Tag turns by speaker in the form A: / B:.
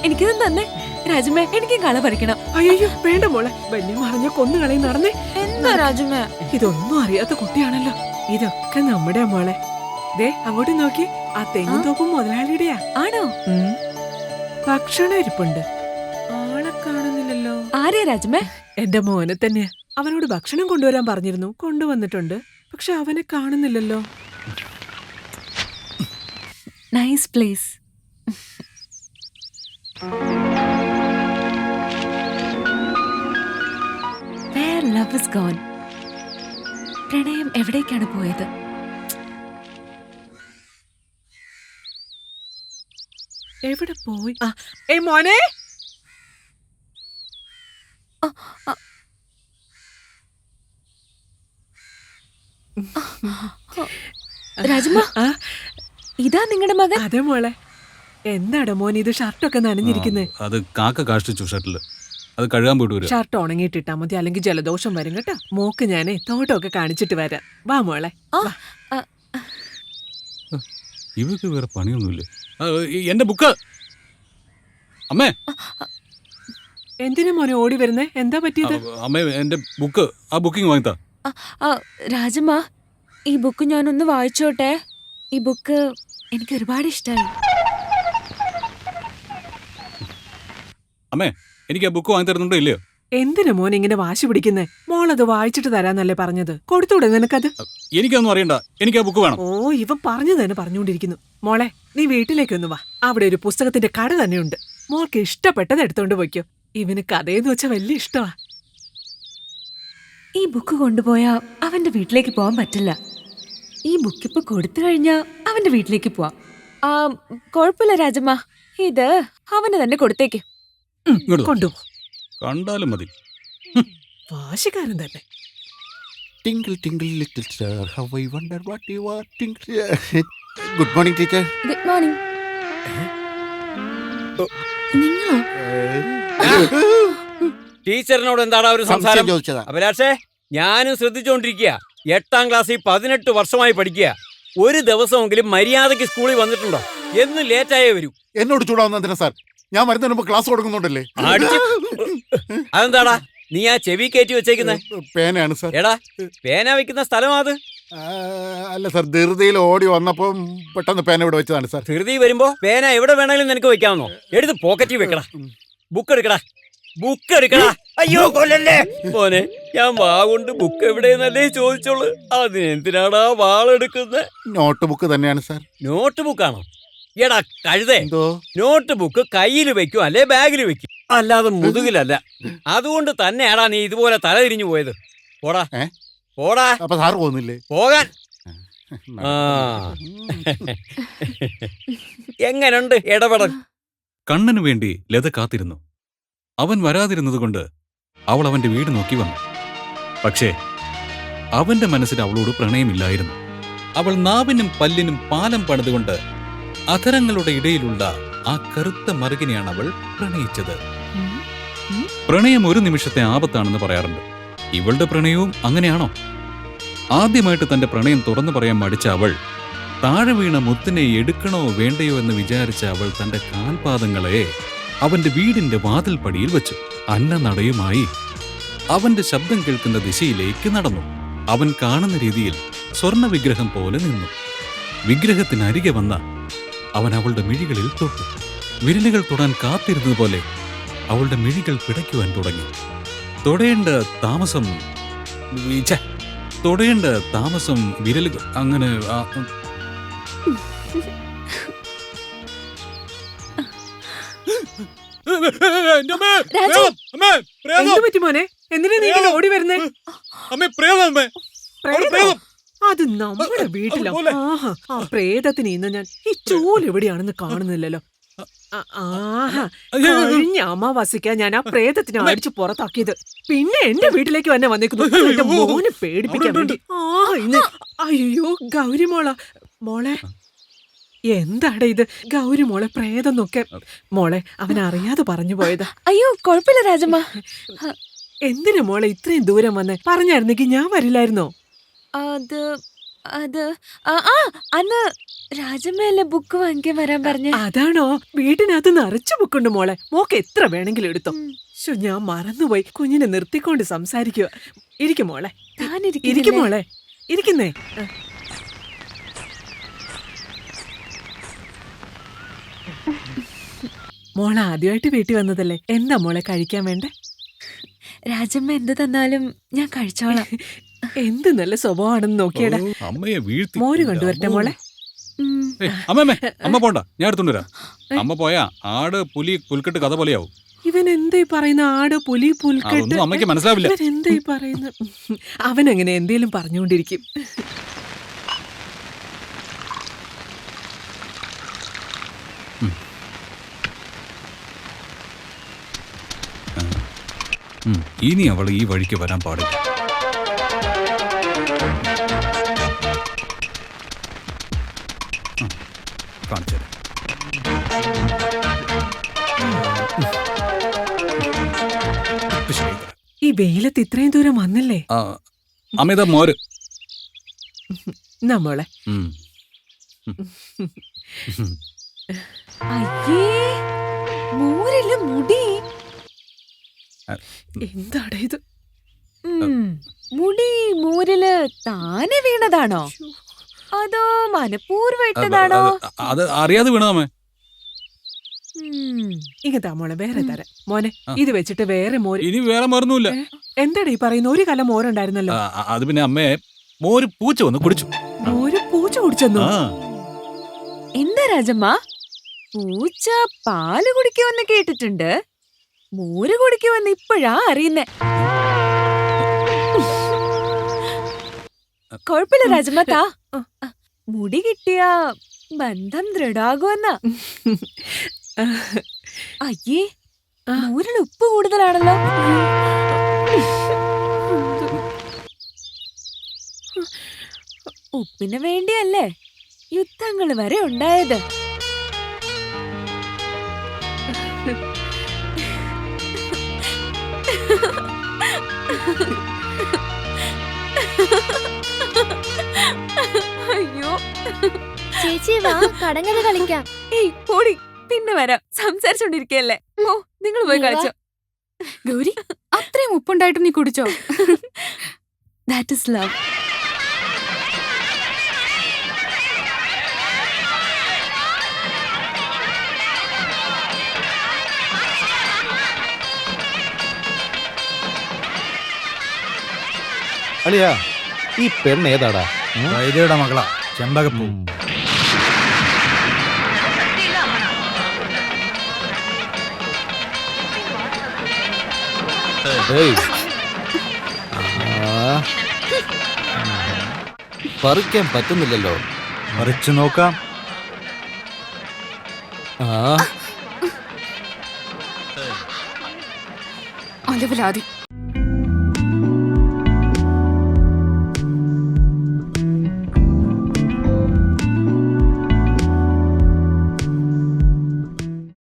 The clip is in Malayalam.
A: എനിക്കിത് തന്നെ. രാജമ്മ, എനിക്ക് കള പറിക്കണം.
B: അയ്യോ വേണ്ട മോളെ, വലിയ മറിഞ്ഞ കൊന്നുകളയും നടന്നേ.
A: എന്താ രാജമ്മ?
B: ഇതൊന്നും അറിയാത്ത കുട്ടിയാണല്ലോ. ഇതൊക്കെ നമ്മുടെ മോളെ. ദേ അങ്ങോട്ട് നോക്കി, ആ തെങ്ങും തോപ്പും മുതലാളിയുടെയാ.
A: ആണോ?
B: ഭക്ഷണം ഇരിപ്പുണ്ട്. ആളെ കാണുന്നില്ലല്ലോ.
A: ആരെയാ രാജമ്മ?
B: എന്റെ മോനെ തന്നെയാ. അവനോട് ഭക്ഷണം കൊണ്ടുവരാൻ പറഞ്ഞിരുന്നു, കൊണ്ടുവന്നിട്ടുണ്ട്. പക്ഷെ അവനെ കാണുന്നില്ലല്ലോ.
A: Nice place. Where love is gone. പ്രണയം എവിടേക്കാണ് പോയത്?
B: എവിടെ പോയി? മോനെ,
A: രാജമ്മ, ഇതാ നിങ്ങളുടെ മകൻ?
B: അതെ മോളെ. എന്താടാ മോൻ ഇത് ഷർട്ടൊക്കെ നനഞ്ഞിരിക്കുന്നേ?
C: അത് കാക്ക കാഷ്ടിച്ചു ഷർട്ടില്. അത് കഴുകാൻ പോയിട്ട് വരും.
B: ഷർട്ട് ഉണങ്ങിയിട്ടിട്ടാ മതി, അല്ലെങ്കിൽ ജലദോഷം വരും കേട്ടോ. മോക്ക് ഞാനേ തോട്ടമൊക്കെ കാണിച്ചിട്ട് വരാം. വാ മോളെ.
C: ഇവർക്ക് വേറെ പണിയൊന്നുമില്ല. എന്റെ ബുക്ക് അമ്മേ.
B: എന്തിനാ മോനെ ഓടി വരുന്നേ? എന്താ പറ്റിയത്?
C: അമ്മേ, എന്റെ ബുക്ക്, ആ ബുക്കിംഗ് വാങ്ങിത്താ.
A: രാജമ്മ, ഈ ബുക്ക് ഞാനൊന്ന് വായിച്ചോട്ടെ. ഈ ബുക്ക് എനിക്ക് ഒരുപാട് ഇഷ്ടമായി.
C: അമ്മേ, എനിക്ക് ആ ബുക്ക് വാങ്ങി തരുന്നുണ്ടോ ഇല്ലയോ?
B: എന്തിനാ മോൻ ഇങ്ങനെ വാശി പിടിക്കുന്നേ? മോളത് വായിച്ചിട്ട് തരാന്നല്ലേ പറഞ്ഞത്. കൊടുത്തൂടെ നിനക്കത്?
C: എനിക്കൊന്നും അറിയണ്ട, എനിക്ക് ആ ബുക്ക് വേണം.
B: ഓ, ഇവൻ പറഞ്ഞു തന്നെ പറഞ്ഞുകൊണ്ടിരിക്കുന്നു. മോളെ, നീ വീട്ടിലേക്കൊന്ന് വാ. അവിടെ ഒരു പുസ്തകത്തിന്റെ കട തന്നെയുണ്ട്. മോൾക്ക് ഇഷ്ടപ്പെട്ടത് എടുത്തോണ്ട് പോയിക്കോ. ഇവന് കഥയെന്ന് വെച്ചാൽ വലിയ ഇഷ്ടമാ.
A: ഈ ബുക്ക് കൊണ്ടുപോയാ അവന്റെ വീട്ടിലേക്ക് പോകാൻ പറ്റില്ല. ഈ ബുക്ക് ഇപ്പൊ കൊടുത്തു കഴിഞ്ഞാ അവന്റെ വീട്ടിലേക്ക് പോവാം. കുഴപ്പമില്ല രാജമ്മ, ഇത് അവന് തന്നെ കൊടുത്തേക്ക്.
B: കൊണ്ടുപോ.
C: കണ്ടാലും മതി.
B: വാശിക്കാരൻ തന്നെ.
D: Tinkle tinkle little star, how I wonder what you are. Good morning, teacher.
A: Good morning. നിങ്ങളോ?
E: ടീച്ചറിനോട് എന്താടാ ഒരു സംസാരം?
D: ചോദിച്ചതാ.
E: അഭിലാഷേ, ഞാനും ശ്രദ്ധിച്ചുകൊണ്ടിരിക്കുക. 8ാം ക്ലാസ്സിൽ 18 വർഷമായി പഠിക്കുക. ഒരു ദിവസമെങ്കിലും മര്യാദയ്ക്ക് സ്കൂളിൽ വന്നിട്ടുണ്ടോ? എന്നും ലേറ്റായേ വരൂ.
D: എന്നോട് ചൂടാവുന്നതിനാ സാർ? ഞാൻ വരുന്നതിന് മുമ്പ് ക്ലാസ് കൊടുക്കുന്നുണ്ടല്ലേ?
E: അതെന്താടാ നീ ആ ചെവി കയറ്റി വെച്ചേക്കുന്നേ?
D: പേനയാണ് സാർ.
E: എടാ, പേന വെക്കുന്ന സ്ഥലമാ അത്?
D: അല്ല സാർ, ധൃതിയിൽ ഓടി വന്നപ്പോ പെട്ടെന്ന് പേന ഇവിടെ വെച്ചതാണ് സാർ.
E: ധൃതി വരുമ്പോ പേന എവിടെ വേണമെങ്കിലും നിനക്ക് വെക്കാമെന്നോ? എടുത്ത് പോക്കറ്റിൽ വെക്കടാ. ബുക്ക് എടുക്കടാ, ബുക്ക് എടുക്കടാ. അയ്യോ കൊല്ലല്ലേ മോനെ, ഞാൻ വാ കൊണ്ട് ബുക്ക് എവിടെയെന്നല്ലേ ചോദിച്ചോളൂ. അതിനെന്തിനാടാ വാളെടുക്കുന്നത്?
D: നോട്ട് ബുക്ക് തന്നെയാണ് സാർ.
E: നോട്ട് ബുക്കാണോ? എടാ കഴുതേ,
D: എന്തോ?
E: നോട്ട് ബുക്ക് കയ്യിൽ വെക്കും, അല്ലെ ബാഗിൽ വെക്കും, അല്ലാതെ മുതുകിലല്ല. അതുകൊണ്ട് തന്നെയാടാ നീ ഇതുപോലെ തല തിരിഞ്ഞു പോയത്. പോടാ പോടാ.
D: അപ്പൊ സാർ പോകുന്നില്ലേ?
E: പോകാൻ. എങ്ങനുണ്ട് ഇടപെടൽ?
C: കണ്ണനു വേണ്ടി ലത കാത്തിരുന്നു. അവൻ വരാതിരുന്നതുകൊണ്ട് അവൾ അവന്റെ വീട് നോക്കി വന്നു. പക്ഷേ അവന്റെ മനസ്സിൽ അവളോട് പ്രണയമില്ലായിരുന്നു. അവൾ നാവിനും പല്ലിനും പാലം പണിതുകൊണ്ട് അധരങ്ങളുടെ ഇടയിലുള്ള ആ കറുത്ത മറുകിനെയാണ് അവൾ പ്രണയിച്ചത്. പ്രണയം ഒരു നിമിഷത്തെ ആപത്താണെന്ന് പറയാറുണ്ട്. ഇവളുടെ പ്രണയവും അങ്ങനെയാണോ? ആദ്യമായിട്ട് തന്റെ പ്രണയം തുറന്നു പറയാൻ മടിച്ച അവൾ താഴെ വീണ മുത്തിനെ എടുക്കണോ വേണ്ടയോ എന്ന് വിചാരിച്ച അവൾ തന്റെ കാൽപാദങ്ങളെ അവന്റെ വീടിന്റെ വാതിൽപ്പടിയിൽ വെച്ചു. അന്നനടയുമായി അവന്റെ ശബ്ദം കേൾക്കുന്ന ദിശയിലേക്ക് നടന്നു. അവൻ കാണുന്ന രീതിയിൽ സ്വർണ്ണ വിഗ്രഹം പോലെ നിന്നു. വിഗ്രഹത്തിനരികെ വന്ന അവൻ അവളുടെ മിഴികളിൽ തൊട്ടു. വിരലുകൾ തൊടാൻ കാത്തിരുന്നതുപോലെ അവളുടെ മിഴികൾ പിടയ്ക്കുവാൻ തുടങ്ങി. തൊടേണ്ട താമസം വിരലുകൾ അങ്ങനെ.
B: മോനെ, എന്തിനാ നീ ഓടി വരുന്നേ? അത് നമ്മുടെ വീട്ടിലോ? ആ പ്രേതത്തിന് ഇന്ന് ഞാൻ ഈ ചൂല് എവിടെയാണെന്ന് കാണുന്നില്ലല്ലോ. കഴിഞ്ഞ അമാവാസിക്കാ ഞാൻ ആ പ്രേതത്തിനെ അടിച്ചു പുറത്താക്കിയത്. പിന്നെ എന്റെ വീട്ടിലേക്ക് തന്നെ വന്നേക്കുന്നു എന്റെ മോനെ പേടിപ്പിക്കാൻ വേണ്ടി. അയ്യോ ഗൗരിമോള, മോളെ എന്താടെ ഇത്? ഗൗരിമോളെ പ്രേതം നോക്കെ. മോളെ, അവൻ അറിയാതെ പറഞ്ഞു പോയതാ.
A: അയ്യോ കുഴപ്പമില്ല രാജമ്മ.
B: എന്തിനാ മോളെ ഇത്രയും ദൂരം വന്നേ? പറഞ്ഞായിരുന്നെങ്കിൽ ഞാൻ വരില്ലായിരുന്നോ?
A: അത് അത് ആ ആ, അന്ന് രാജമ്മയല്ലേ ബുക്ക് വാങ്ങിക്കാൻ വരാൻ പറഞ്ഞേ.
B: അതാണോ? വീട്ടിനകത്ത് നിറച്ചു ബുക്കുണ്ട് മോളെ. മോക്ക് എത്ര വേണമെങ്കിലും എടുത്തോ. ശോ, ഞാൻ മറന്നുപോയി. കുഞ്ഞിനെ നിർത്തിക്കൊണ്ട് സംസാരിക്കുക. ഇരിക്കും മോളെ. ഇരിക്കും മോളെ. ഇരിക്കുന്നേ. മോളെ ആദ്യമായിട്ട് വീട്ടിൽ വന്നതല്ലേ, എന്താ മോളെ കഴിക്കാൻ വേണ്ടേ?
A: രാജമ്മ എന്ത് തന്നാലും ഞാൻ കഴിച്ചോളാം.
B: എന്ത് നല്ല സ്വഭാവമാണെന്ന് നോക്കിയടാ.
C: ഓ, അമ്മയെ വീഴ്ത്തി.
B: മോര് കൊണ്ടുവരട്ടെ മോളെ.
A: ഉം.
C: ഏയ്, അമ്മമ്മേ, അമ്മ പോണ്ട, ഞാൻ എടുത്തോണ്ട് വരാം. അമ്മ പോയാ ആട് പുലി പുൽക്കെട്ട് കഥ പോലെയാവും.
B: ഇവൻ എന്തായി പറയുന്ന? ആട് പുലി പുൽക്കെട്ട്?
C: അതൊന്നും അമ്മയ്ക്ക് മനസ്സിലാവില്ല.
B: ഇവൻ എന്തായി പറയുന്ന? അവനങ്ങനെ എന്തേലും പറഞ്ഞുകൊണ്ടിരിക്കും.
C: ഇനി അവൾ ഈ വഴിക്ക് വരാൻ പാടില്ല. കാണിച്ചു തരാം. ഇപ്പൊ ശരിയായി തരാം.
B: ഈ വെയിലത്ത് ഇത്രയും ദൂരം വന്നില്ലേ?
C: ആ, അമിത മോര്.
B: എന്നാ മോളെ.
C: ഉം.
A: അയ്യേ, മോരില് മുടി.
B: എന്താടാ ഇത്?
A: മുടി മോരില് താനെ വീണതാണോ അതോ മനഃപൂർവ്വം ഇട്ടതാണോ?
C: അത് അറിയാതെ വീണതാമേ.
B: ഇങ്ങത്താ മോളെ, വേറെ തരാം. മോനെ, ഇത് വെച്ചിട്ട് വേറെ മോര്.
C: ഇനി വേറെ മറന്നുമില്ല.
B: എന്താടാ ഈ പറയുന്ന? ഒരു കല മോരുണ്ടായിരുന്നല്ലോ.
C: അത് പിന്നെ അമ്മയെ മോര് പൂച്ച വന്ന് കുടിച്ചു.
B: മോര് പൂച്ച കുടിച്ചെന്നു?
C: ആ,
A: എന്താ രാജമ്മ, പൂച്ച പാല് കുടിക്കുമെന്ന് കേട്ടിട്ടുണ്ട്, മോര് കുടിക്കുമെന്ന് ഇപ്പോഴാ അറിയുന്നേ. കൊഴപ്പില്ല രാജമ്മ, താ. മുടി കിട്ടിയ ബന്ധം ദൃഢാകുമെന്നാ. അയ്യേ, മോരിൽ ഉപ്പ് കൂടുതലാണല്ലോ. ഉപ്പിന് വേണ്ടിയല്ലേ യുദ്ധങ്ങൾ വരെ ഉണ്ടായത്. അയ്യോ,
F: ചേച്ചി വാ കടങ്ങത് കളിക്കാം.
A: ഏയ് പോടി, പിന്നെ വരാം. സംസാരിച്ചോണ്ടിരിക്കല്ലേ. ഓ, നിങ്ങൾ പോയി കളിച്ചോ.
G: ഗൗരി, അത്രയും ഉപ്പുണ്ടായിട്ടും നീ കുടിച്ചോ?
A: That is love.
H: അളിയാ, ഈ പെണ്ണ് ഏതാടാ?
I: വൈദ്യയുടെ മകളാ, ചെമ്പകപ്പൂ.
H: ഏയ്. പറിക്കാൻ പറ്റുന്നില്ലല്ലോ.
I: പറിച്ചു നോക്കാം.
H: ആ,
G: അലവലാതി.